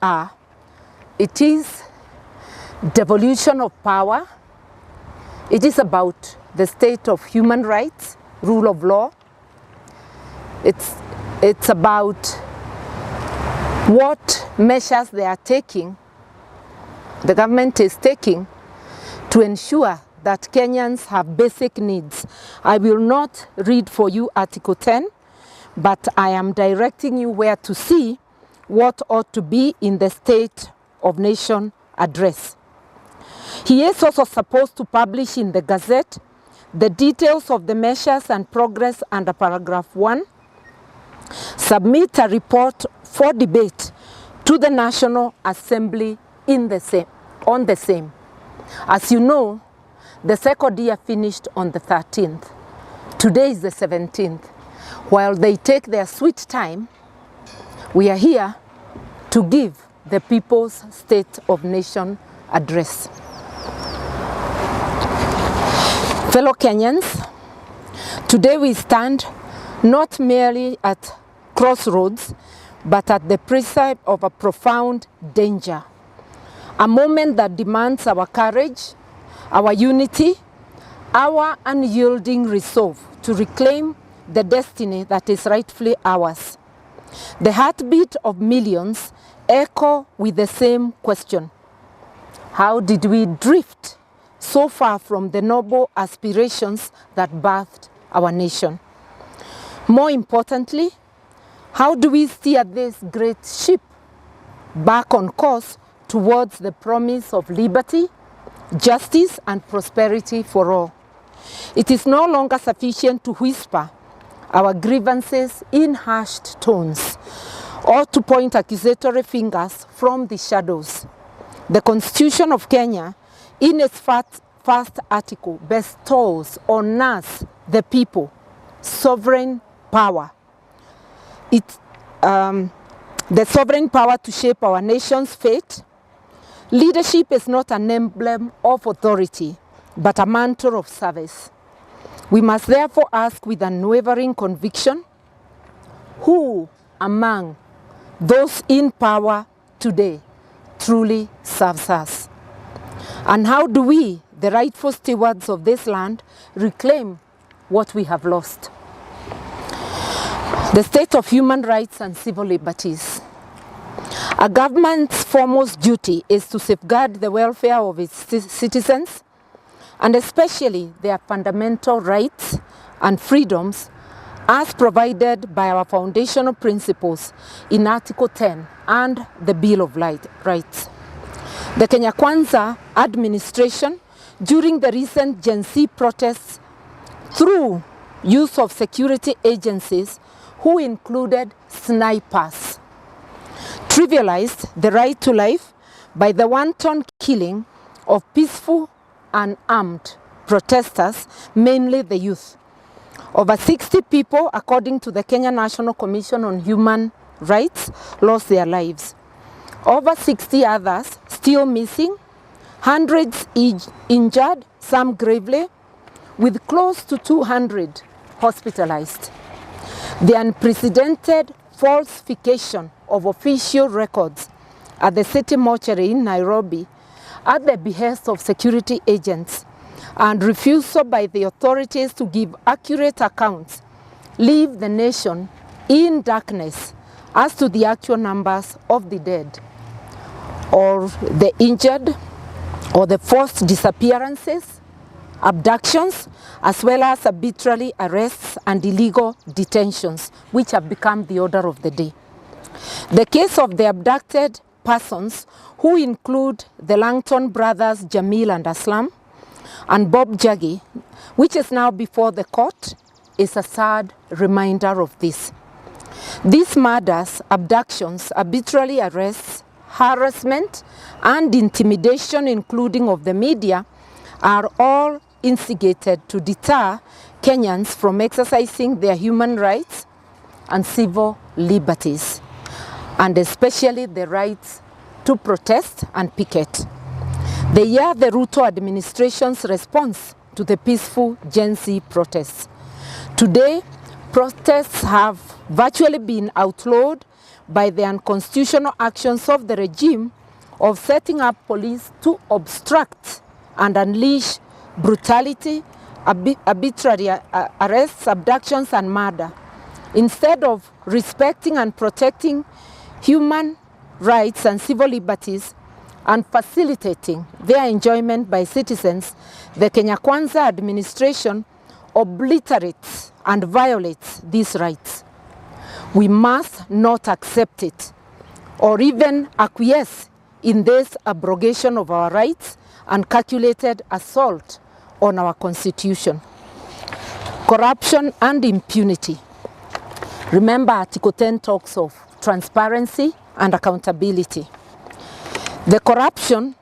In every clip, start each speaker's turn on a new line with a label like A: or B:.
A: are. It is devolution of power. It is about the state of human rights, rule of law. It's about what measures they are taking, the government is taking, to ensure that Kenyans have basic needs. I will not read for you Article 10, but I am directing you where to see what ought to be in the State of Nation address. He is also supposed to publish in the Gazette the details of the measures and progress under paragraph 1, submit a report for debate to the National Assembly on the same. As you know, the second year finished on the 13th. Today is the 17th. While they take their sweet time, we are here to give the People's State of Nation address. Fellow Kenyans, today we stand not merely at crossroads, but at the precipice of a profound danger. A moment that demands our courage, our unity, our unyielding resolve to reclaim the destiny that is rightfully ours. The heartbeat of millions echo with the same question. How did we drift so far from the noble aspirations that birthed our nation? More importantly, how do we steer this great ship back on course towards the promise of liberty, justice, and prosperity for all? It is no longer sufficient to whisper our grievances in hushed tones or to point accusatory fingers from the shadows. The Constitution of Kenya, in its first article, bestows on us, the people, sovereign power. The sovereign power to shape our nation's fate. Leadership is not an emblem of authority, but a mantle of service. We must therefore ask with unwavering conviction, who among those in power today truly serves us? And how do we, the rightful stewards of this land, reclaim what we have lost? The state of human rights and civil liberties. A government's foremost duty is to safeguard the welfare of its citizens, and especially their fundamental rights and freedoms as provided by our foundational principles in Article 10 and the Bill of Rights. The Kenya Kwanza administration, during the recent Gen Z protests, through use of security agencies who included snipers, trivialized the right to life by the wanton killing of peaceful and armed protesters, mainly the youth. Over 60 people, according to the Kenya National Commission on Human Rights, lost their lives. Over 60 others still missing, hundreds injured, some gravely, with close to 200 hospitalized. The unprecedented falsification of official records at the city mortuary in Nairobi at the behest of security agents and refusal by the authorities to give accurate accounts leave the nation in darkness as to the actual numbers of the dead or the injured or the forced disappearances, abductions, as well as arbitrary arrests and illegal detentions, which have become the order of the day. The case of the abducted persons, who include the Langton brothers Jamil and Aslam, and Bob Jagi, which is now before the court, is a sad reminder of this. These murders, abductions, arbitrary arrests, harassment, and intimidation, including of the media, are all instigated to deter Kenyans from exercising their human rights and civil liberties, and especially the rights to protest and picket. They are the Ruto administration's response to the peaceful Gen Z protests. Today, protests have virtually been outlawed by the unconstitutional actions of the regime of setting up police to obstruct and unleash brutality, arbitrary arrests, abductions, and murder, instead of respecting and protecting human rights and civil liberties and facilitating their enjoyment by citizens. The Kenya Kwanza administration obliterates and violates these rights. We must not accept it or even acquiesce in this abrogation of our rights and calculated assault on our constitution. Corruption and impunity. Remember, Article 10 talks of transparency and accountability. The corruption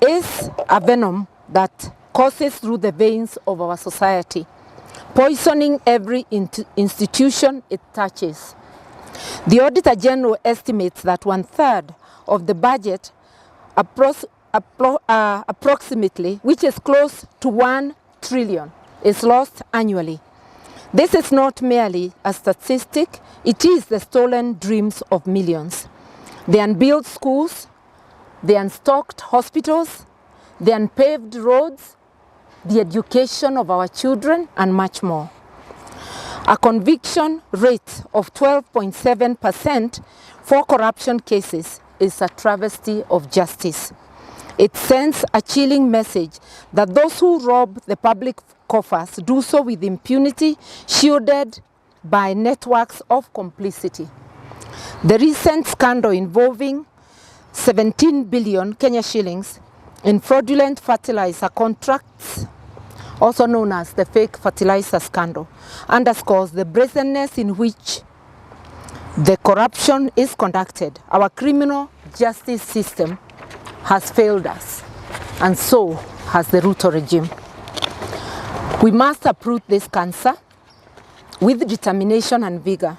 A: is a venom that courses through the veins of our society, poisoning every institution it touches. The Auditor General estimates that 1/3 of the budget, approximately, which is close to 1 trillion, is lost annually. This is not merely a statistic, it is the stolen dreams of millions. The unbuilt schools, the unstocked hospitals, the unpaved roads, the education of our children, and much more. A conviction rate of 12.7% for corruption cases is a travesty of justice. It sends a chilling message that those who rob the public coffers do so with impunity, shielded by networks of complicity. The recent scandal involving 17 billion Kenya shillings in fraudulent fertilizer contracts, also known as the fake fertilizer scandal, underscores the brazenness in which the corruption is conducted. Our criminal justice system has failed us, and so has the Ruto regime. We must uproot this cancer with determination and vigor.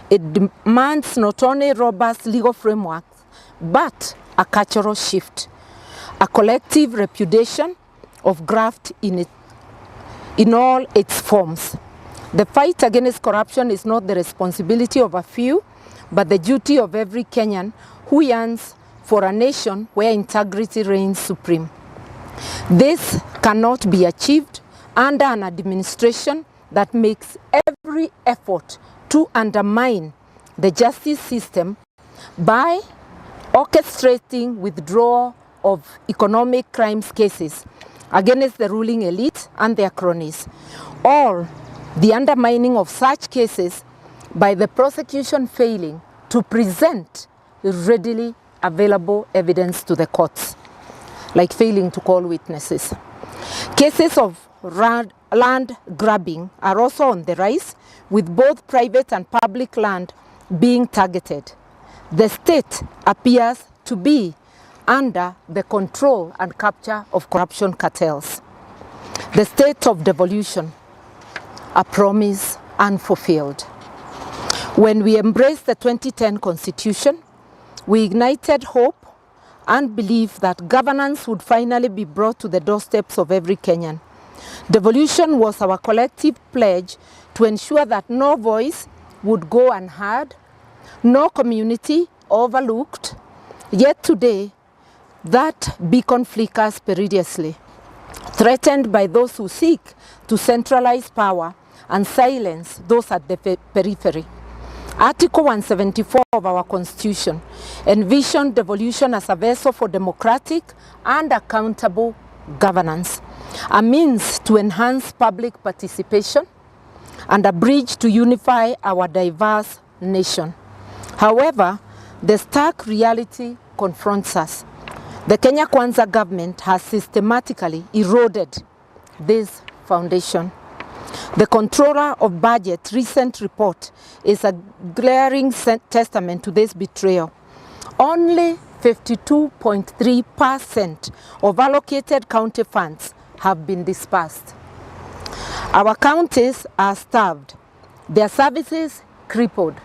A: It demands not only robust legal frameworks, but a cultural shift, a collective repudiation of graft in all its forms. The fight against corruption is not the responsibility of a few, but the duty of every Kenyan who yearns for a nation where integrity reigns supreme. This cannot be achieved under an administration that makes every effort to undermine the justice system by orchestrating withdrawal of economic crimes cases against the ruling elite and their cronies, or the undermining of such cases by the prosecution failing to present readily available evidence to the courts, like failing to call witnesses. Cases of land grabbing are also on the rise, with both private and public land being targeted. The state appears to be under the control and capture of corruption cartels. The state of devolution, a promise unfulfilled. When we embraced the 2010 Constitution, we ignited hope and belief that governance would finally be brought to the doorsteps of every Kenyan. Devolution was our collective pledge to ensure that no voice would go unheard, no community overlooked. Yet today, that beacon flickers perilously, threatened by those who seek to centralize power and silence those at the periphery. Article 174 of our Constitution envisioned devolution as a vessel for democratic and accountable governance, a means to enhance public participation, and a bridge to unify our diverse nation. However, the stark reality confronts us. The Kenya Kwanza government has systematically eroded this foundation. The Controller of Budget's recent report is a glaring testament to this betrayal. Only 52.3% of allocated county funds have been dispersed. Our counties are starved, their services crippled.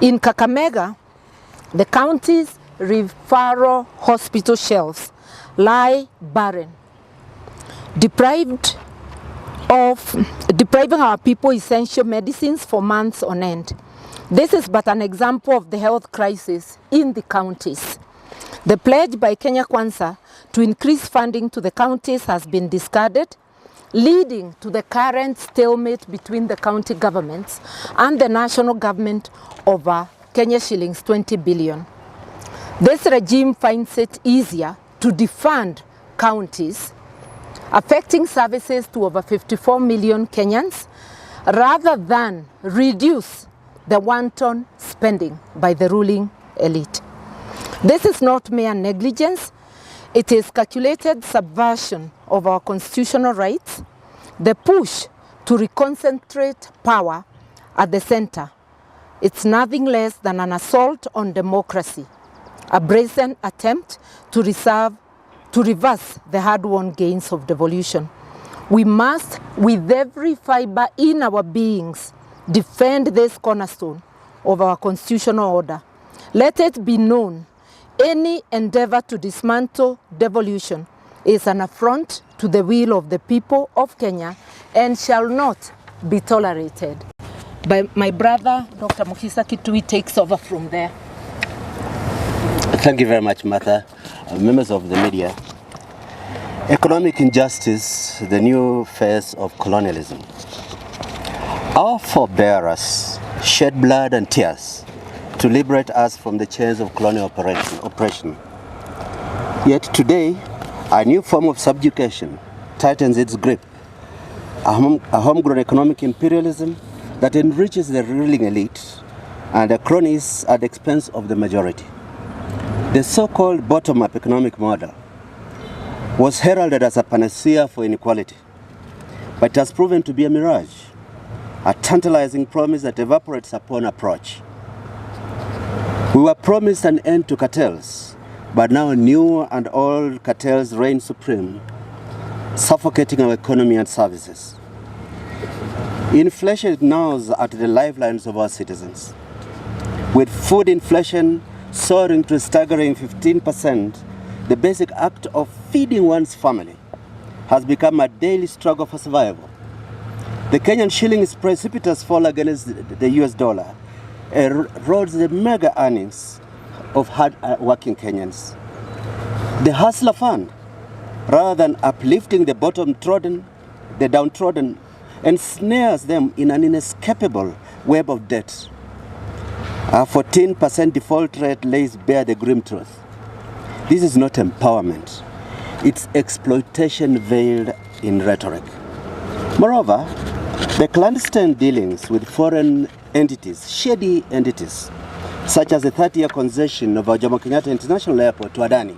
A: In Kakamega, the county's referral hospital shelves lie barren, depriving our people essential medicines for months on end. This is but an example of the health crisis in the counties. The pledge by Kenya Kwanza to increase funding to the counties has been discarded, leading to the current stalemate between the county governments and the national government over Kenya shillings 20 billion. This regime finds it easier to defund counties, affecting services to over 54 million Kenyans, rather than reduce the wanton spending by the ruling elite. This is not mere negligence, it is calculated subversion of our constitutional rights, the push to reconcentrate power at the center. It's nothing less than an assault on democracy, a brazen attempt to reverse the hard-won gains of devolution. We must, with every fiber in our beings, defend this cornerstone of our constitutional order. Let it be known, any endeavor to dismantle devolution is an affront to the will of the people of Kenya and shall not be tolerated. My brother, Dr. Mukisa Kitui, takes over from there.
B: Thank you very much, Martha. Members of the media. Economic injustice, the new phase of colonialism. Our forebearers shed blood and tears to liberate us from the chains of colonial oppression. Yet today, a new form of subjugation tightens its grip, a homegrown economic imperialism that enriches the ruling elite and the cronies at the expense of the majority. The so-called bottom-up economic model was heralded as a panacea for inequality, but it has proven to be a mirage, a tantalizing promise that evaporates upon approach. We were promised an end to cartels, but now new and old cartels reign supreme, suffocating our economy and services. Inflation gnaws at the lifelines of our citizens. With food inflation soaring to a staggering 15%, the basic act of feeding one's family has become a daily struggle for survival. The Kenyan shilling's precipitous fall against the US dollar erodes the mega earnings of hard-working Kenyans. The Hustler Fund, rather than uplifting the the downtrodden, ensnares them in an inescapable web of debt. A 14% default rate lays bare the grim truth. This is not empowerment. It's exploitation veiled in rhetoric. Moreover, the clandestine dealings with foreign entities, shady entities, such as the 30-year concession of our Jomo Kenyatta International Airport to Adani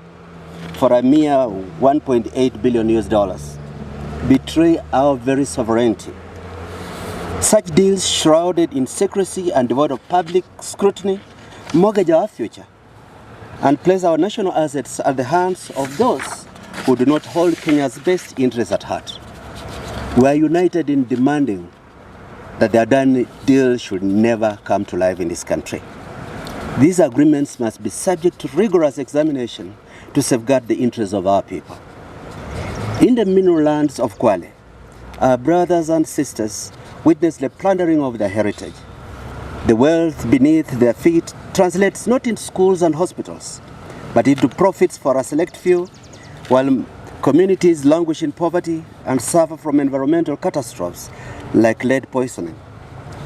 B: for a mere $1.8 billion, betray our very sovereignty. Such deals, shrouded in secrecy and devoid of public scrutiny, mortgage our future and place our national assets at the hands of those who do not hold Kenya's best interests at heart. We are united in demanding that the Adani deal should never come to life in this country. These agreements must be subject to rigorous examination to safeguard the interests of our people. In the mineral lands of Kwale, our brothers and sisters witness the plundering of their heritage. The wealth beneath their feet translates not into schools and hospitals, but into profits for a select few, while communities languish in poverty and suffer from environmental catastrophes like lead poisoning.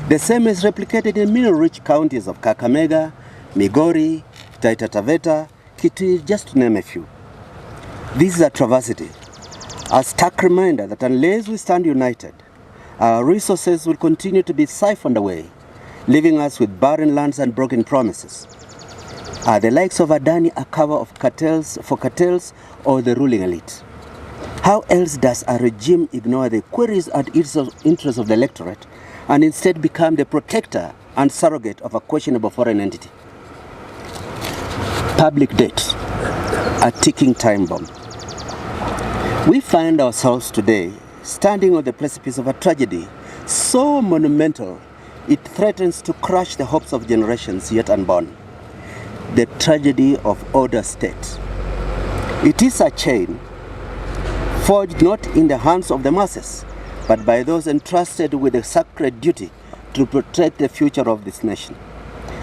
B: The same is replicated in mineral-rich counties of Kakamega, Migori, Taita Taveta, Kitui, just to name a few. This is a travesty, a stark reminder that unless we stand united, our resources will continue to be siphoned away, leaving us with barren lands and broken promises. Are the likes of Adani a cover of cartels or the ruling elite? How else does a regime ignore the queries and interests of the electorate and instead become the protector and surrogate of a questionable foreign entity? Public debt, a ticking time bomb. We find ourselves today standing on the precipice of a tragedy so monumental it threatens to crush the hopes of generations yet unborn. The tragedy of order state. It is a chain forged not in the hands of the masses, but by those entrusted with the sacred duty to protect the future of this nation.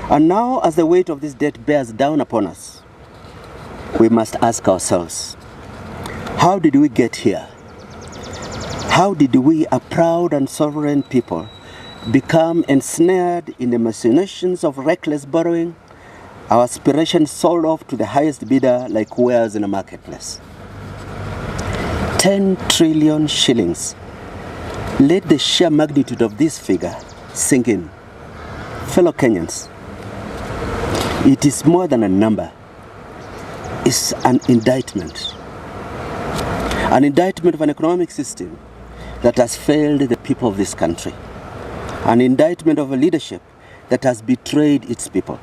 B: And now, as the weight of this debt bears down upon us, we must ask ourselves, how did we get here? How did we, a proud and sovereign people, become ensnared in the machinations of reckless borrowing, our aspirations sold off to the highest bidder like wares in a marketplace? 10 trillion shillings. Let the sheer magnitude of this figure sink in. Fellow Kenyans, it is more than a number. It's an indictment. An indictment of an economic system that has failed the people of this country. An indictment of a leadership that has betrayed its people.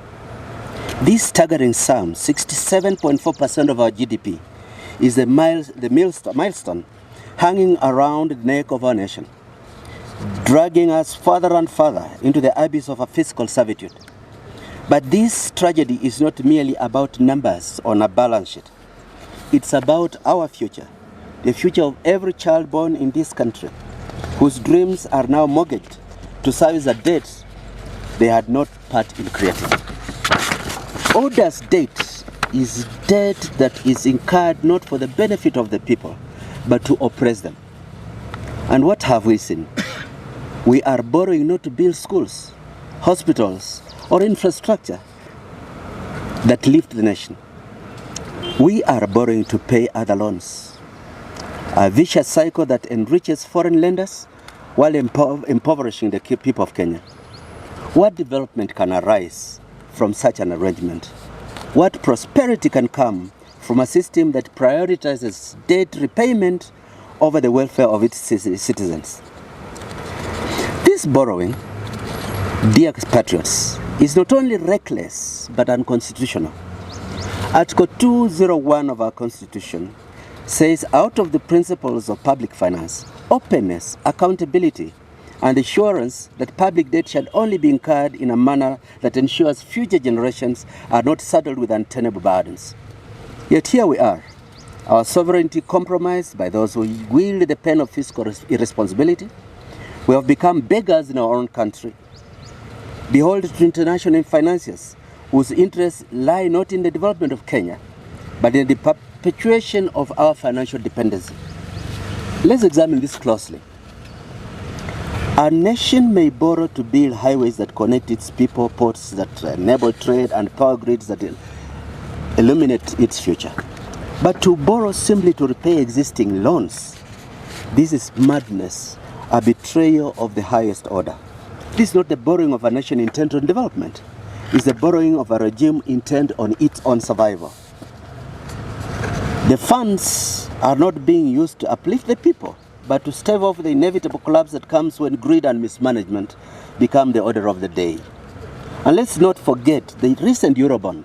B: This staggering sum, 67.4% of our GDP, is the milestone hanging around the neck of our nation, dragging us further and further into the abyss of a fiscal servitude. But this tragedy is not merely about numbers on a balance sheet. It's about our future, the future of every child born in this country, whose dreams are now mortgaged to service a debt they had not part in creating. Odious debt is debt that is incurred not for the benefit of the people, but to oppress them. And what have we seen? We are borrowing not to build schools, hospitals, or infrastructure that lift the nation. We are borrowing to pay other loans. A vicious cycle that enriches foreign lenders while impoverishing the people of Kenya. What development can arise from such an arrangement? What prosperity can come from a system that prioritizes debt repayment over the welfare of its citizens? This borrowing, dear patriots, is not only reckless but unconstitutional. Article 201 of our Constitution says, out of the principles of public finance, openness, accountability, and assurance that public debt shall only be incurred in a manner that ensures future generations are not saddled with untenable burdens. Yet here we are, our sovereignty compromised by those who wield the pen of fiscal irresponsibility. We have become beggars in our own country, beholden to international financiers whose interests lie not in the development of Kenya, but in the perpetuation of our financial dependency. Let's examine this closely. A nation may borrow to build highways that connect its people, ports that enable trade, and power grids that illuminate its future. But to borrow simply to repay existing loans, this is madness, a betrayal of the highest order. This is not the borrowing of a nation intent on development. It's the borrowing of a regime intent on its own survival. The funds are not being used to uplift the people, but to stave off the inevitable collapse that comes when greed and mismanagement become the order of the day. And let's not forget the recent Eurobond,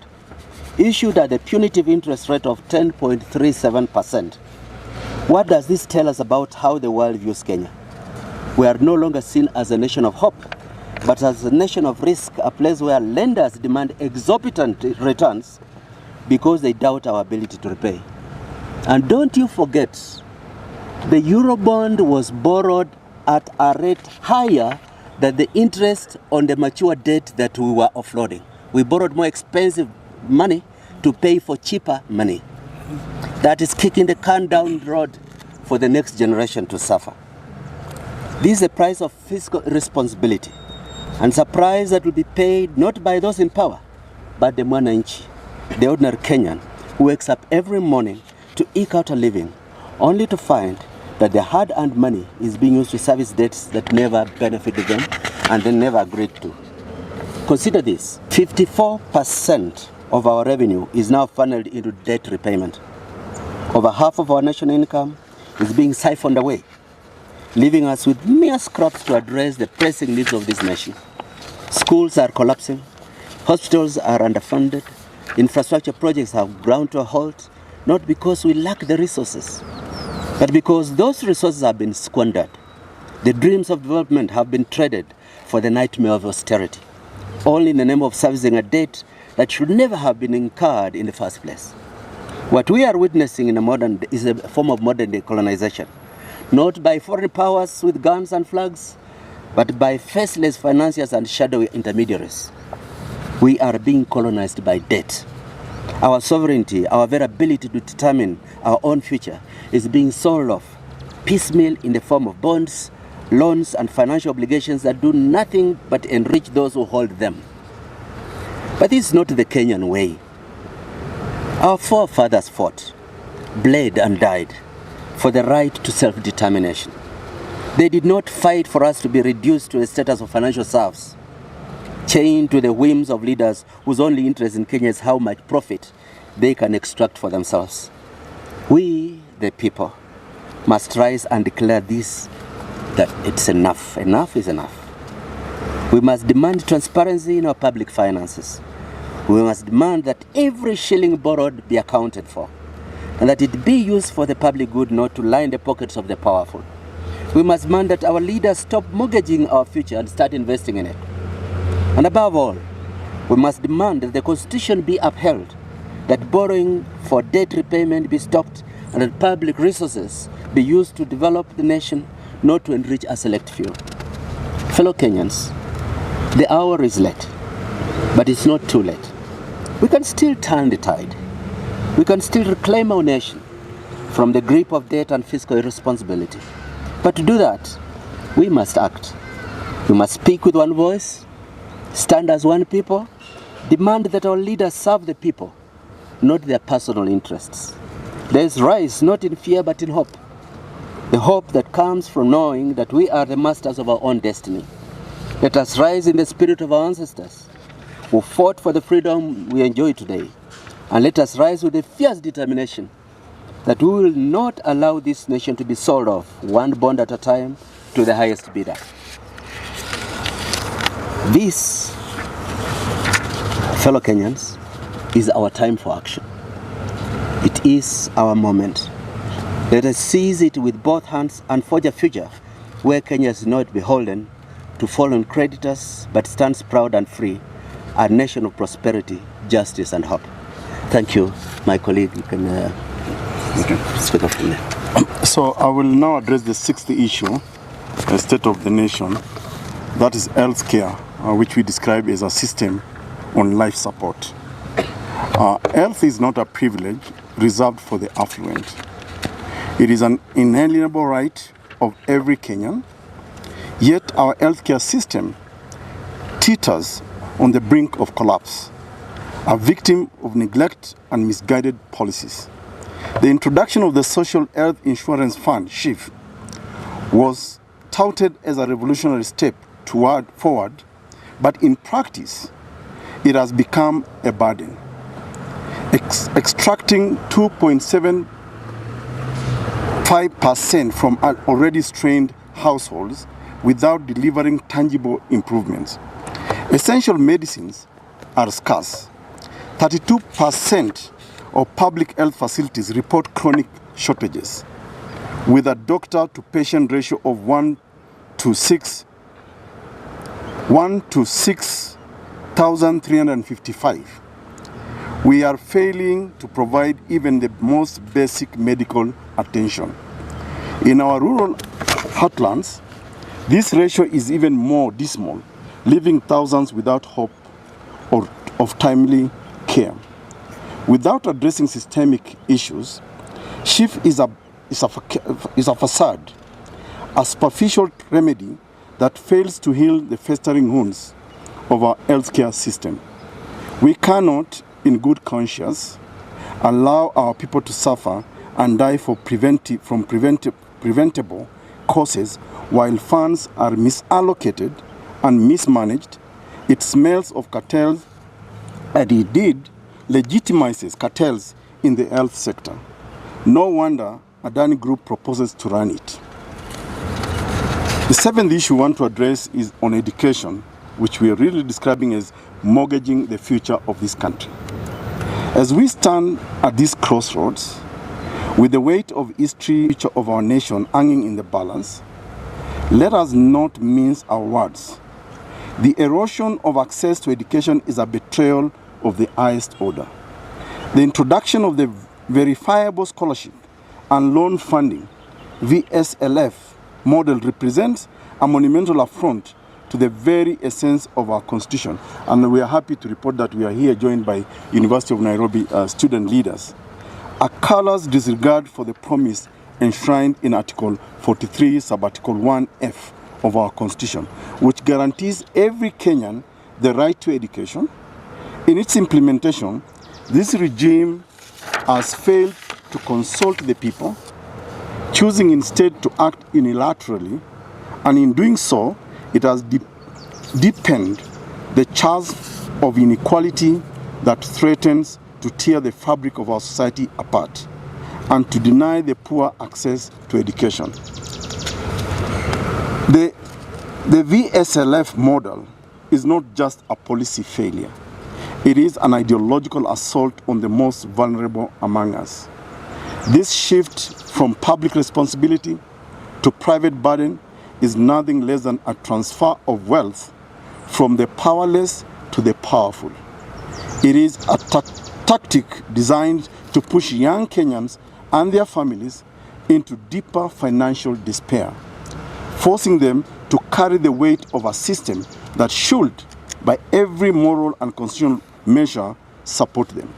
B: issued at a punitive interest rate of 10.37%. What does this tell us about how the world views Kenya? We are no longer seen as a nation of hope, but as a nation of risk, a place where lenders demand exorbitant returns because they doubt our ability to repay. And don't you forget, the Eurobond was borrowed at a rate higher than the interest on the mature debt that we were offloading. We borrowed more expensive money to pay for cheaper money. That is kicking the can down the road for the next generation to suffer. This is the price of fiscal irresponsibility, and it's a price that will be paid not by those in power, but the mwananchi, the ordinary Kenyan, who wakes up every morning to eke out a living, only to find that their hard-earned money is being used to service debts that never benefited them and they never agreed to. Consider this, 54% of our revenue is now funneled into debt repayment. Over half of our national income is being siphoned away, leaving us with mere scraps to address the pressing needs of this nation. Schools are collapsing, hospitals are underfunded, infrastructure projects have ground to a halt, not because we lack the resources, but because those resources have been squandered. The dreams of development have been traded for the nightmare of austerity, all in the name of servicing a debt that should never have been incurred in the first place. What we are witnessing is a form of modern day colonization, not by foreign powers with guns and flags, but by faceless financiers and shadowy intermediaries. We are being colonized by debt. Our sovereignty, our very ability to determine our own future is being sold off piecemeal in the form of bonds, loans, and financial obligations that do nothing but enrich those who hold them. But this is not the Kenyan way. Our forefathers fought, bled, and died for the right to self-determination. They did not fight for us to be reduced to a status of financial serfs, chained to the whims of leaders whose only interest in Kenya is how much profit they can extract for themselves. We, the people, must rise and declare this, that it's enough. Enough is enough. We must demand transparency in our public finances. We must demand that every shilling borrowed be accounted for, and that it be used for the public good, not to line the pockets of the powerful. We must demand that our leaders stop mortgaging our future and start investing in it. And above all, we must demand that the Constitution be upheld, that borrowing for debt repayment be stopped, and that public resources be used to develop the nation, not to enrich a select few. Fellow Kenyans, the hour is late, but it's not too late. We can still turn the tide. We can still reclaim our nation from the grip of debt and fiscal irresponsibility. But to do that, we must act. We must speak with one voice, stand as one people, demand that our leaders serve the people, not their personal interests. There is rise not in fear but in hope. The hope that comes from knowing that we are the masters of our own destiny. Let us rise in the spirit of our ancestors who fought for the freedom we enjoy today. And let us rise with a fierce determination that we will not allow this nation to be sold off, one bond at a time, to the highest bidder. This, fellow Kenyans, is our time for action. It is our moment. Let us seize it with both hands and forge a future where Kenya is not beholden to fallen creditors, but stands proud and free, a nation of prosperity, justice, and hope. Thank you, my colleague. You can speak up from there.
C: So I will now address the sixth issue, the state of the nation, that is health care, which we describe as a system on life support. Health is not a privilege reserved for the affluent. It is an inalienable right of every Kenyan, yet our healthcare system teeters on the brink of collapse, a victim of neglect and misguided policies. The introduction of the Social Health Insurance Fund, SHIF, was touted as a revolutionary step forward, but in practice, it has become a burden. Extracting 2.75% from already strained households without delivering tangible improvements. Essential medicines are scarce. 32% of public health facilities report chronic shortages, with a doctor-to-patient ratio of 1 to 6,355. We are failing to provide even the most basic medical attention. In our rural heartlands, this ratio is even more dismal, leaving thousands without hope of timely care. Without addressing systemic issues, SHIF is a facade, a superficial remedy that fails to heal the festering wounds of our healthcare system. We cannot, in good conscience, allow our people to suffer and die from preventable causes while funds are misallocated and mismanaged. It smells of cartels, and indeed legitimizes cartels in the health sector. No wonder Adani Group proposes to run it. The seventh issue we want to address is on education, which we are really describing as mortgaging the future of this country. As we stand at this crossroads, with the weight of history of our nation hanging in the balance, let us not mince our words. The erosion of access to education is a betrayal of the highest order. The introduction of the verifiable scholarship and loan funding, VSLF, model represents a monumental affront to the very essence of our constitution. And we are happy to report that we are here joined by University of Nairobi student leaders. A callous disregard for the promise enshrined in Article 43, Subarticle 1F of our constitution, which guarantees every Kenyan the right to education. In its implementation, this regime has failed to consult the people, choosing instead to act unilaterally, and in doing so, it has deepened the charge of inequality that threatens to tear the fabric of our society apart and to deny the poor access to education. The VSLF model is not just a policy failure. It is an ideological assault on the most vulnerable among us. This shift from public responsibility to private burden is nothing less than a transfer of wealth from the powerless to the powerful. It is a tactic designed to push young Kenyans and their families into deeper financial despair, forcing them to carry the weight of a system that should, by every moral and constitutional measure, support them.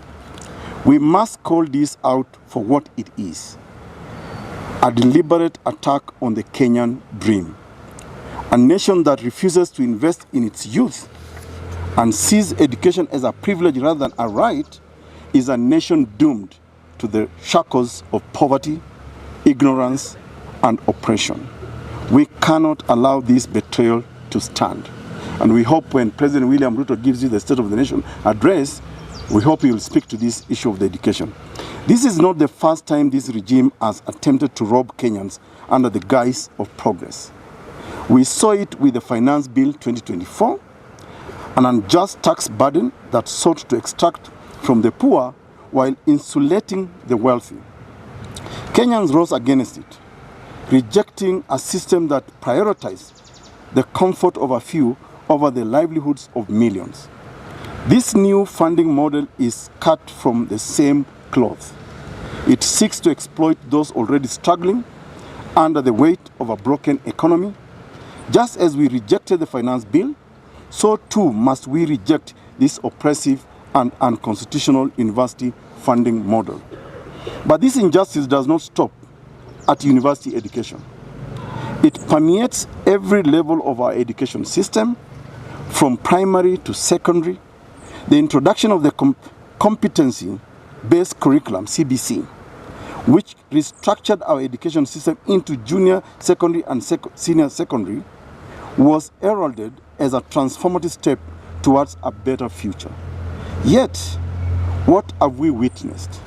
C: We must call this out for what it is: a deliberate attack on the Kenyan dream. A nation that refuses to invest in its youth and sees education as a privilege rather than a right is a nation doomed to the shackles of poverty, ignorance, and oppression. We cannot allow this betrayal to stand. And we hope when President William Ruto gives you the State of the Nation address, we hope he will speak to this issue of the education. This is not the first time this regime has attempted to rob Kenyans under the guise of progress. We saw it with the Finance Bill 2024, an unjust tax burden that sought to extract from the poor while insulating the wealthy. Kenyans rose against it, rejecting a system that prioritized the comfort of a few over the livelihoods of millions. This new funding model is cut from the same cloth. It seeks to exploit those already struggling under the weight of a broken economy. Just as we rejected the Finance Bill, so too must we reject this oppressive and unconstitutional university funding model. But this injustice does not stop at university education. It permeates every level of our education system, from primary to secondary. The introduction of the competency-based curriculum, CBC, which restructured our education system into junior secondary and senior secondary, was heralded as a transformative step towards a better future. Yet, what have we witnessed?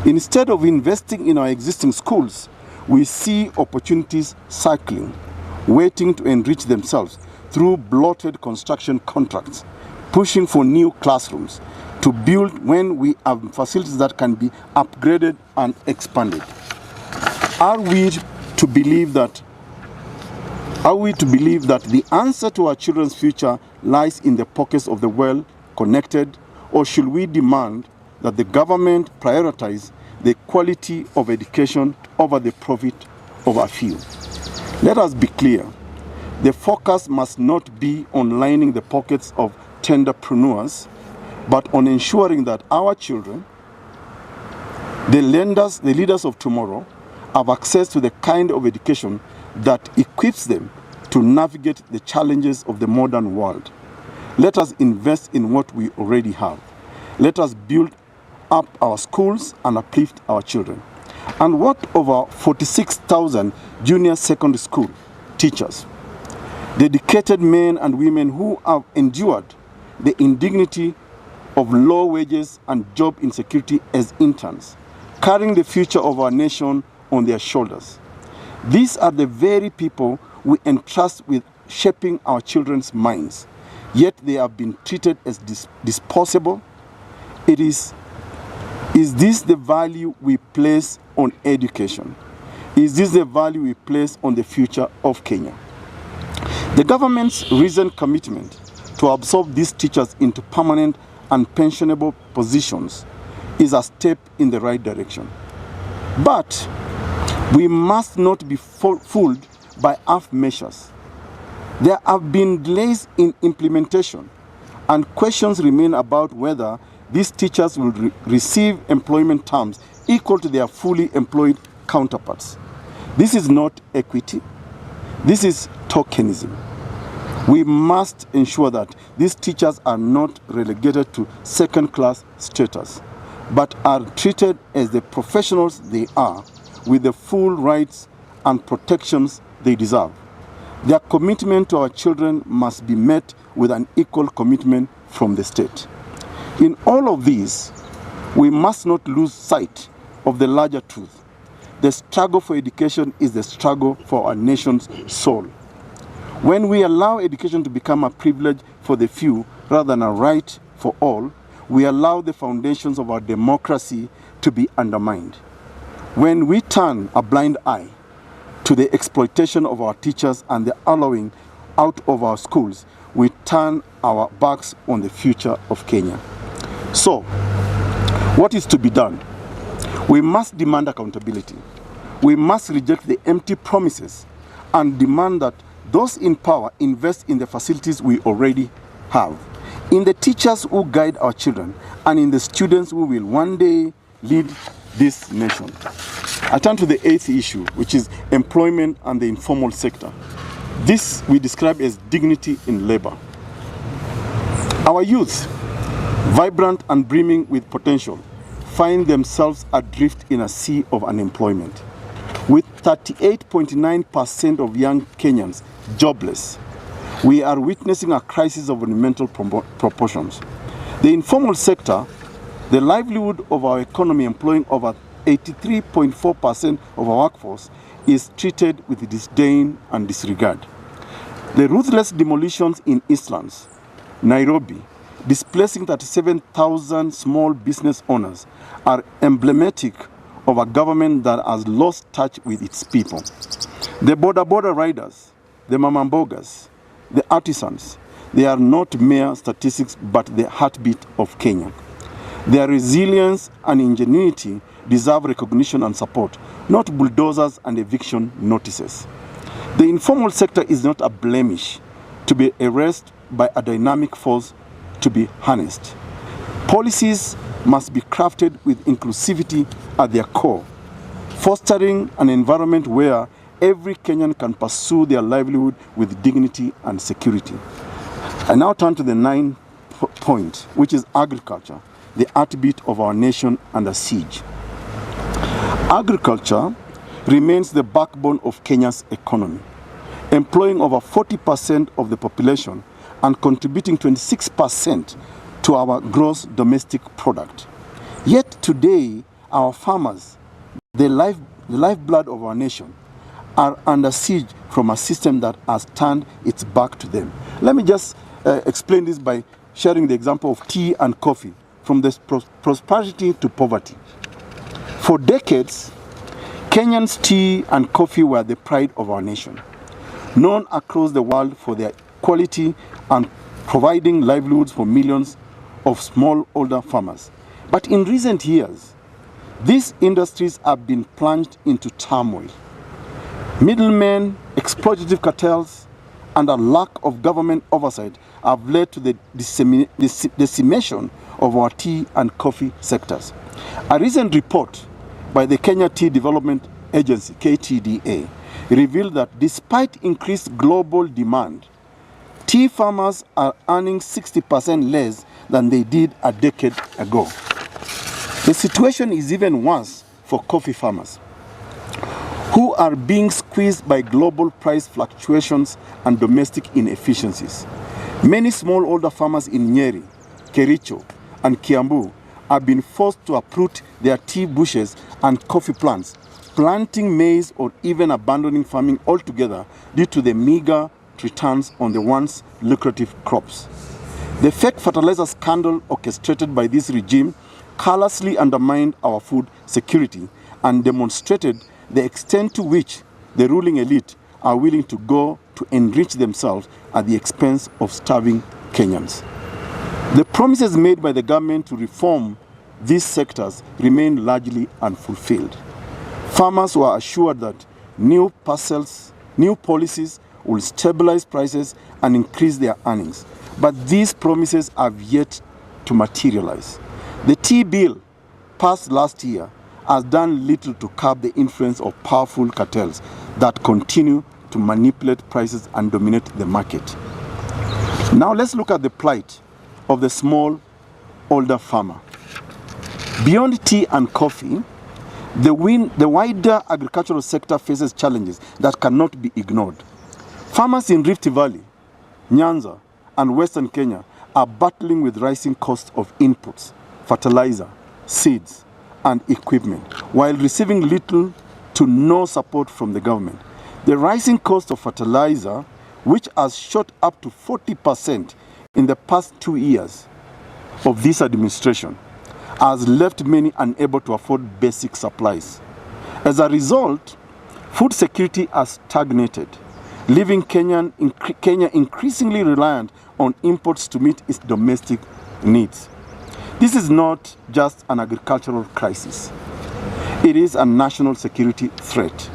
C: Instead of investing in our existing schools, we see opportunities cycling, waiting to enrich themselves through bloated construction contracts, pushing for new classrooms to build when we have facilities that can be upgraded and expanded. Are we to believe that the answer to our children's future lies in the pockets of the well-connected, or should we demand that the government prioritize the quality of education over the profit of a few? Let us be clear. The focus must not be on lining the pockets of tenderpreneurs, but on ensuring that our children, the leaders of tomorrow, have access to the kind of education that equips them to navigate the challenges of the modern world. Let us invest in what we already have. Let us build up our schools and uplift our children. And what of our 46,000 junior secondary school teachers, dedicated men and women who have endured the indignity of low wages and job insecurity as interns, carrying the future of our nation on their shoulders? These are the very people we entrust with shaping our children's minds, yet they have been treated as disposable. Is this the value we place on education? Is this the value we place on the future of Kenya? The government's recent commitment to absorb these teachers into permanent and pensionable positions is a step in the right direction. But we must not be fooled by half measures. There have been delays in implementation, and questions remain about whether these teachers will receive employment terms equal to their fully employed counterparts. This is not equity. This is tokenism. We must ensure that these teachers are not relegated to second-class status, but are treated as the professionals they are, with the full rights and protections they deserve. Their commitment to our children must be met with an equal commitment from the state. In all of this, we must not lose sight of the larger truth. The struggle for education is the struggle for our nation's soul. When we allow education to become a privilege for the few rather than a right for all, we allow the foundations of our democracy to be undermined. When we turn a blind eye to the exploitation of our teachers and the allowing out of our schools, we turn our backs on the future of Kenya. So, what is to be done? We must demand accountability. We must reject the empty promises and demand that those in power invest in the facilities we already have, in the teachers who guide our children, and in the students who will one day lead this nation. I turn to the 8th issue, which is employment and the informal sector. This we describe as dignity in labor. Our youth, vibrant and brimming with potential, find themselves adrift in a sea of unemployment. With 38.9% of young Kenyans jobless, we are witnessing a crisis of monumental proportions. The informal sector, the livelihood of our economy, employing over 83.4% of our workforce, is treated with disdain and disregard. The ruthless demolitions in Eastlands, Nairobi, displacing 37,000 small business owners, are emblematic of a government that has lost touch with its people. The border riders, the mamambogas, the artisans, they are not mere statistics but the heartbeat of Kenya. Their resilience and ingenuity deserve recognition and support, not bulldozers and eviction notices. The informal sector is not a blemish to be erased by a dynamic force to be harnessed. Policies must be crafted with inclusivity at their core, fostering an environment where every Kenyan can pursue their livelihood with dignity and security. I now turn to the 9th point, which is agriculture, the heartbeat of our nation under siege. Agriculture remains the backbone of Kenya's economy, employing over 40% of the population and contributing 26% to our gross domestic product. Yet today, our farmers, the lifeblood of our nation, are under siege from a system that has turned its back to them. Let me just explain this by sharing the example of tea and coffee, from this prosperity to poverty. For decades, Kenyans' tea and coffee were the pride of our nation, known across the world for their quality and providing livelihoods for millions of smallholder farmers. But in recent years, these industries have been plunged into turmoil. Middlemen, exploitative cartels, and a lack of government oversight have led to the decimation of our tea and coffee sectors. A recent report by the Kenya Tea Development Agency, KTDA, revealed that despite increased global demand, tea farmers are earning 60% less than they did a decade ago. The situation is even worse for coffee farmers, who are being squeezed by global price fluctuations and domestic inefficiencies. Many smallholder farmers in Nyeri, Kericho, and Kiambu have been forced to uproot their tea bushes and coffee plants, planting maize or even abandoning farming altogether due to the meager returns on the once lucrative crops. The fake fertilizer scandal orchestrated by this regime callously undermined our food security and demonstrated the extent to which the ruling elite are willing to go to enrich themselves at the expense of starving Kenyans. The promises made by the government to reform these sectors remain largely unfulfilled. Farmers were assured that new policies will stabilize prices and increase their earnings. But these promises have yet to materialize. The tea bill passed last year has done little to curb the influence of powerful cartels that continue to manipulate prices and dominate the market. Now let's look at the plight of the small-holder farmer. Beyond tea and coffee, the wider agricultural sector faces challenges that cannot be ignored. Farmers in Rift Valley, Nyanza, and Western Kenya are battling with rising costs of inputs, fertilizer, seeds, and equipment, while receiving little to no support from the government. The rising cost of fertilizer, which has shot up to 40% in the past 2 years of this administration, has left many unable to afford basic supplies. As a result, food security has stagnated, leaving Kenya increasingly reliant on imports to meet its domestic needs. This is not just an agricultural crisis. It is a national security threat.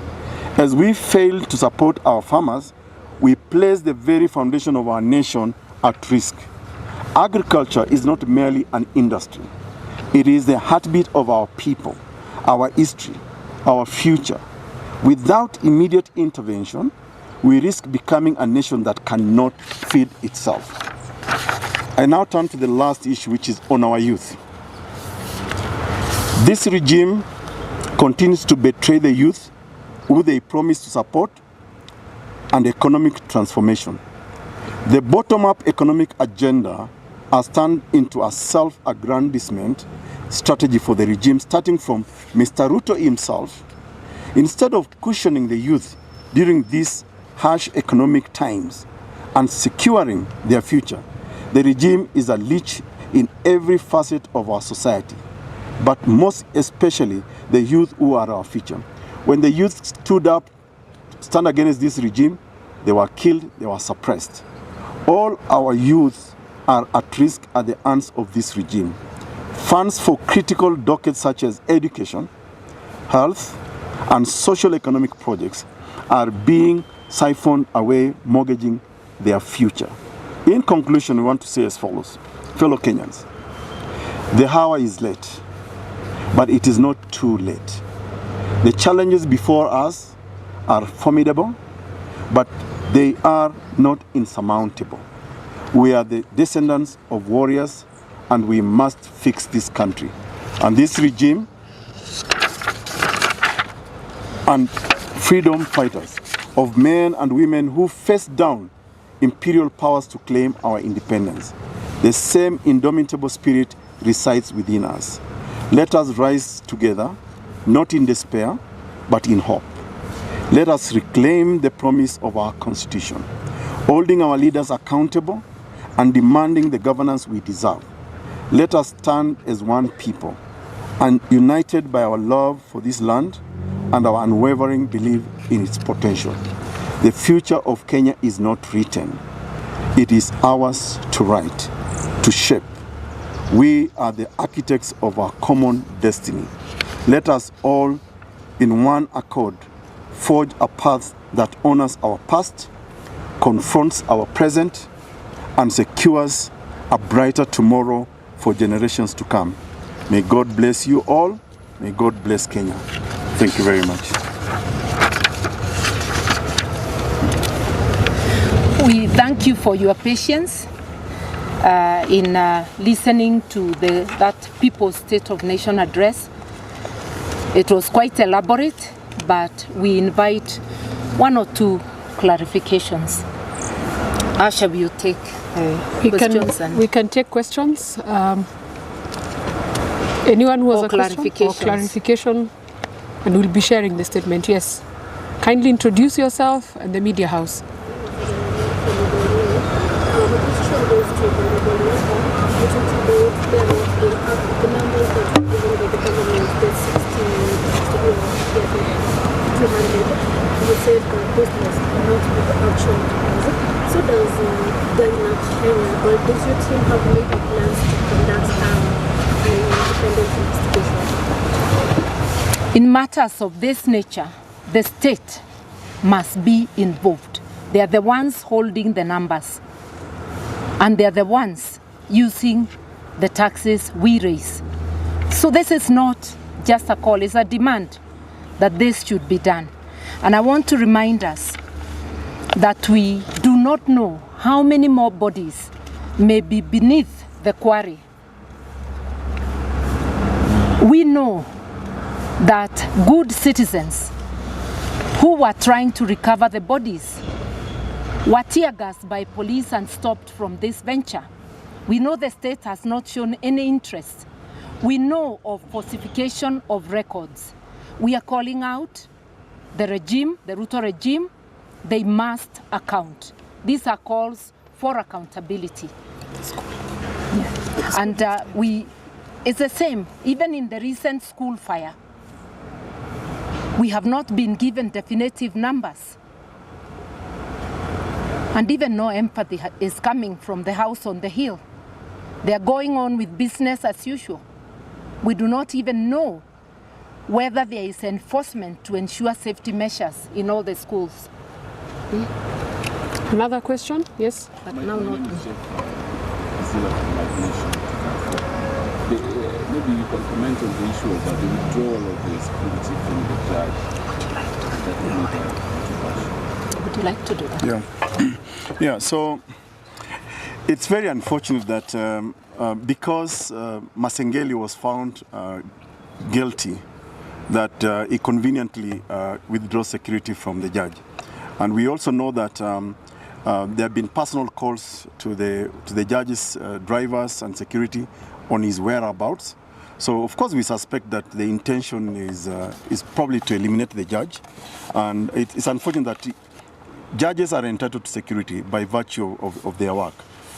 C: As we fail to support our farmers, we place the very foundation of our nation at risk. Agriculture is not merely an industry. It is the heartbeat of our people, our history, our future. Without immediate intervention, we risk becoming a nation that cannot feed itself. I now turn to the last issue, which is on our youth. This regime continues to betray the youth who they promise to support and economic transformation. The bottom-up economic agenda has turned into a self-aggrandizement strategy for the regime, starting from Mr. Ruto himself. Instead of cushioning the youth during these harsh economic times and securing their future, the regime is a leech in every facet of our society, but most especially the youth who are our future. When the youth stand against this regime, they were killed, they were suppressed. All our youth are at risk at the hands of this regime. Funds for critical dockets such as education, health, and social economic projects are being siphoned away, mortgaging their future. In conclusion, we want to say as follows. Fellow Kenyans, the hour is late, but it is not too late. The challenges before us are formidable, but they are not insurmountable. We are the descendants of warriors, and we must fix this country. And this regime and freedom fighters of men and women who faced down imperial powers to claim our independence. The same indomitable spirit resides within us. Let us rise together, not in despair, but in hope. Let us reclaim the promise of our Constitution, holding our leaders accountable and demanding the governance we deserve. Let us stand as one people and united by our love for this land and our unwavering belief in its potential. The future of Kenya is not written. It is ours to write, to shape. We are the architects of our common destiny. Let us all, in one accord, forge a path that honors our past, confronts our present, and secures a brighter tomorrow for generations to come. May God bless you all. May God bless Kenya. Thank you very much.
A: We thank you for your patience in listening to that People's State of Nation address. It was quite elaborate, but we invite one or two clarifications. Asha, will you take questions?
D: We can take questions. Anyone who has a question or clarification, and we'll be sharing the statement. Yes. Kindly introduce yourself and the media house.
E: So does the NARC Kenya, or does your team have maybe plans to conduct an independent investigation?
A: In matters of this nature, the state must be involved They are the ones holding the numbers. And they are the ones using the taxes we raise. So this is not just a call, it's a demand that this should be done. And I want to remind us that we do not know how many more bodies may be beneath the quarry. We know that good citizens who were trying to recover the bodies were tear gassed by police and stopped from this venture. We know the state has not shown any interest. We know of falsification of records. We are calling out the regime, the Ruto regime. They must account. These are calls for accountability. Yeah. And it's the same, even in the recent school fire. We have not been given definitive numbers. And even no empathy is coming from the house on the hill. They are going on with business as usual. We do not even know whether there is enforcement to ensure safety measures in all the schools.
D: Another question? Yes?
A: But now not.
F: Maybe you can comment on the issue of the withdrawal of the security from the judge.
A: Would you like to do that?
C: Yeah, so it's very unfortunate that because Masengeli was found guilty, that he conveniently withdraws security from the judge. And we also know that there have been personal calls to the judge's drivers and security on his whereabouts. So of course we suspect that the intention is probably to eliminate the judge. And it's unfortunate that judges are entitled to security by virtue of their work.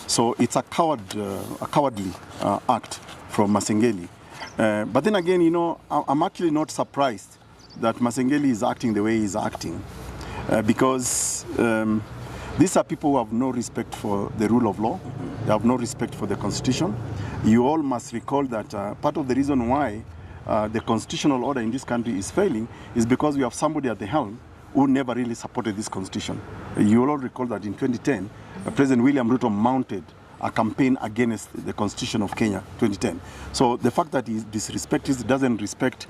C: So it's a cowardly act from Masengeli. But then again, you know, I'm actually not surprised that Masengeli is acting the way he's acting, because these are people who have no respect for the rule of law. They have no respect for the Constitution. You all must recall that part of the reason why the constitutional order in this country is failing is because we have somebody at the helm who never really supported this constitution. You all recall that in 2010, President William Ruto mounted a campaign against the Constitution of Kenya, 2010. So the fact that he disrespects, doesn't respect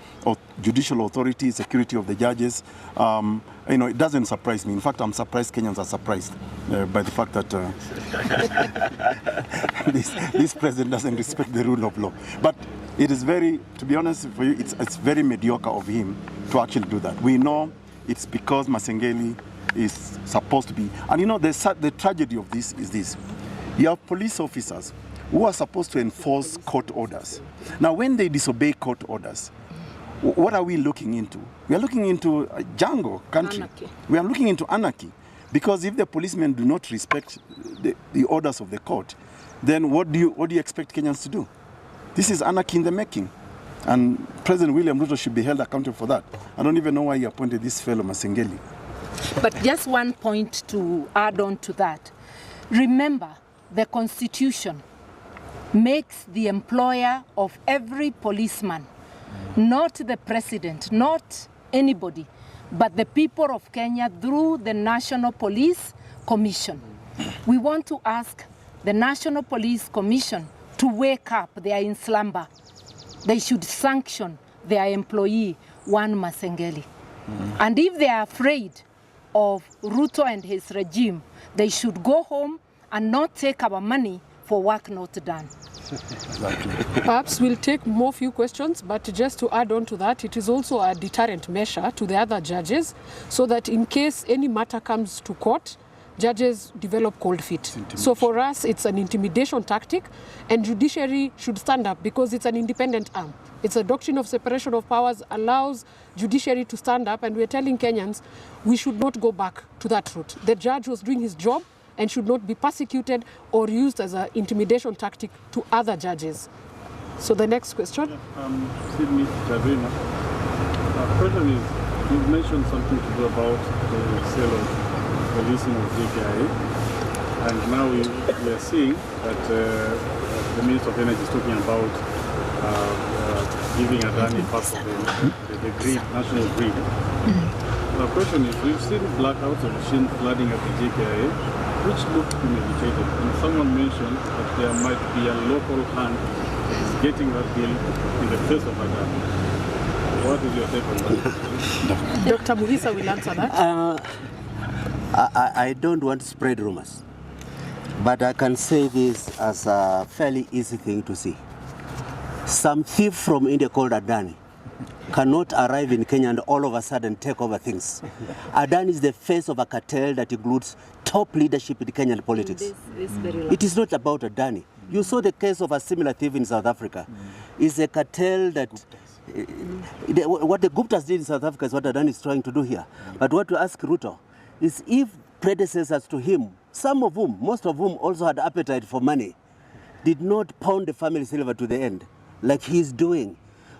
C: judicial authority, security of the judges, you know, it doesn't surprise me. In fact, I'm surprised Kenyans are surprised by the fact that this president doesn't respect the rule of law. But it is very, to be honest for you, it's very mediocre of him to actually do that. We know it's because Masengeli is supposed to be, and you know, the tragedy of this is this. You have police officers who are supposed to enforce court orders. Now, when they disobey court orders, what are we looking into? We are looking into a jungle country. Anarchy. We are looking into anarchy. Because if the policemen do not respect the orders of the court, then what do you expect Kenyans to do? This is anarchy in the making. And President William Ruto should be held accountable for that. I don't even know why he appointed this fellow Masengeli.
A: But just one point to add on to that. Remember, the Constitution makes the employer of every policeman, not the president, not anybody, but the people of Kenya through the National Police Commission. We want to ask the National Police Commission to wake up. They are in slumber. They should sanction their employee, one Masengeli. And if they are afraid of Ruto and his regime, they should go home and not take our money for work not done.
D: Perhaps we'll take few questions, but just to add on to that, it is also a deterrent measure to the other judges, so that in case any matter comes to court, judges develop cold feet. So for us, it's an intimidation tactic, and judiciary should stand up because it's an independent arm. It's a doctrine of separation of powers, allows judiciary to stand up, and we're telling Kenyans we should not go back to that route. The judge was doing his job and should not be persecuted or used as an intimidation tactic to other judges. So the next question.
F: Sydney Javina. Question is, you've mentioned something to do about the sale of the leasing of JKIA, and now we are seeing that the Minister of Energy is talking about giving Adani part of the grid, national grid. The question is, we've seen blackouts of machines flooding at the JKIA, which look premeditated. And someone mentioned that there might be a local hand that is getting that bill in the face of Adani. What is your take on that?
D: Dr. Muhisa will answer that.
B: I don't want to spread rumors, but I can say this as a fairly easy thing to see. Some thief from India called Adani cannot arrive in Kenya and all of a sudden take over things. Adani is the face of a cartel that includes top leadership in Kenyan politics. It is not about Adani. You saw the case of a similar thief in South Africa. It's a cartel that... what the Guptas did in South Africa is what Adani is trying to do here. But what to ask Ruto is if predecessors to him, some of whom, most of whom also had appetite for money, did not pound the family silver to the end, like he's doing,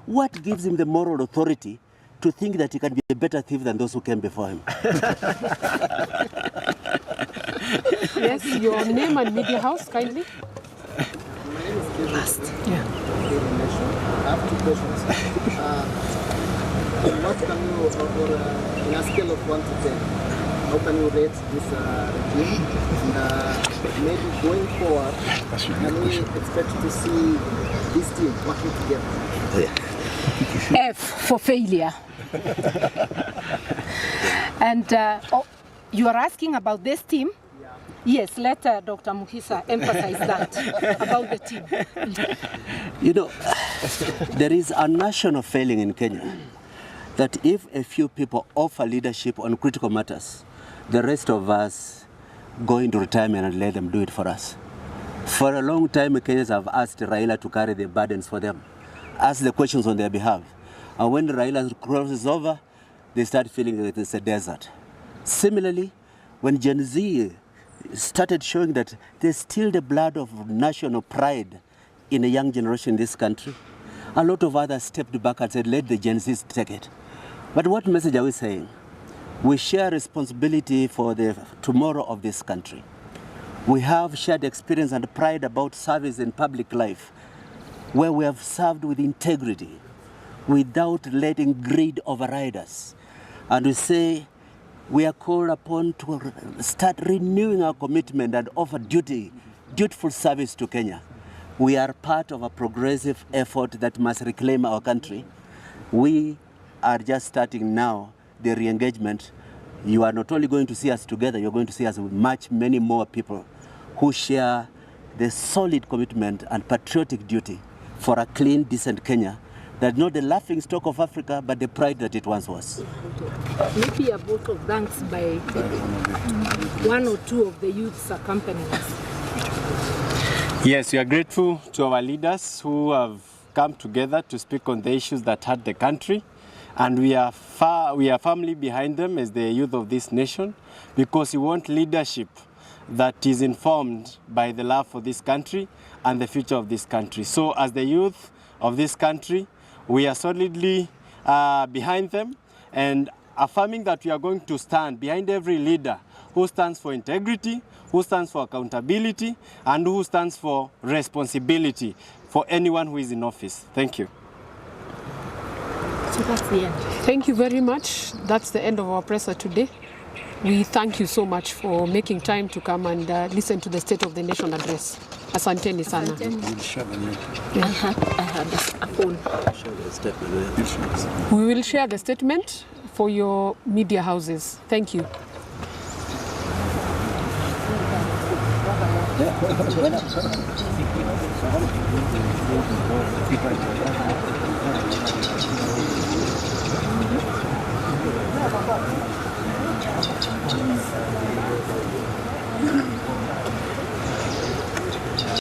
B: what gives him the moral authority to think that he can be a better thief than those who came before him?
D: Yes, your name and media house, kindly.
G: My name is Kevin.
D: Yeah.
G: I have two questions. What can you, in a scale of 1 to 10, how can you rate this regime? And maybe going forward, can we expect to see this team working together?
A: F for failure. And you are asking about this team? Yes, let Dr. Muhisa emphasize that about the team.
B: You know, there is a national failing in Kenya that if a few people offer leadership on critical matters, the rest of us go into retirement and let them do it for us. For a long time, Kenyans have asked Raila to carry the burdens for them, ask the questions on their behalf. And when Raila crosses over, they start feeling that it's a desert. Similarly, when Gen Z started showing that there's still the blood of national pride in a young generation in this country, a lot of others stepped back and said, let the Gen Zs take it. But what message are we saying? We share responsibility for the tomorrow of this country. We have shared experience and pride about service in public life, where we have served with integrity, without letting greed override us. And we say, we are called upon to start renewing our commitment and offer dutiful service to Kenya. We are part of a progressive effort that must reclaim our country. We are just starting now the re-engagement. You are not only going to see us together, you're going to see us with many more people who share the solid commitment and patriotic duty for a clean, decent Kenya. That's not the laughing stock of Africa, but the pride that it once was.
A: Maybe a vote of thanks by one or two of the youths accompanying us.
H: Yes, we are grateful to our leaders who have come together to speak on the issues that hurt the country. And we are firmly behind them as the youth of this nation, because we want leadership that is informed by the love for this country and the future of this country. So as the youth of this country, we are solidly behind them and affirming that we are going to stand behind every leader who stands for integrity, who stands for accountability, and who stands for responsibility for anyone who is in office. Thank you.
A: So that's the end.
D: Thank you very much. That's the end of our presser today. We thank you so much for making time to come and listen to the State of the Nation address. Asanteni sana.
A: I had a phone.
D: We will share the statement for your media houses. Thank you.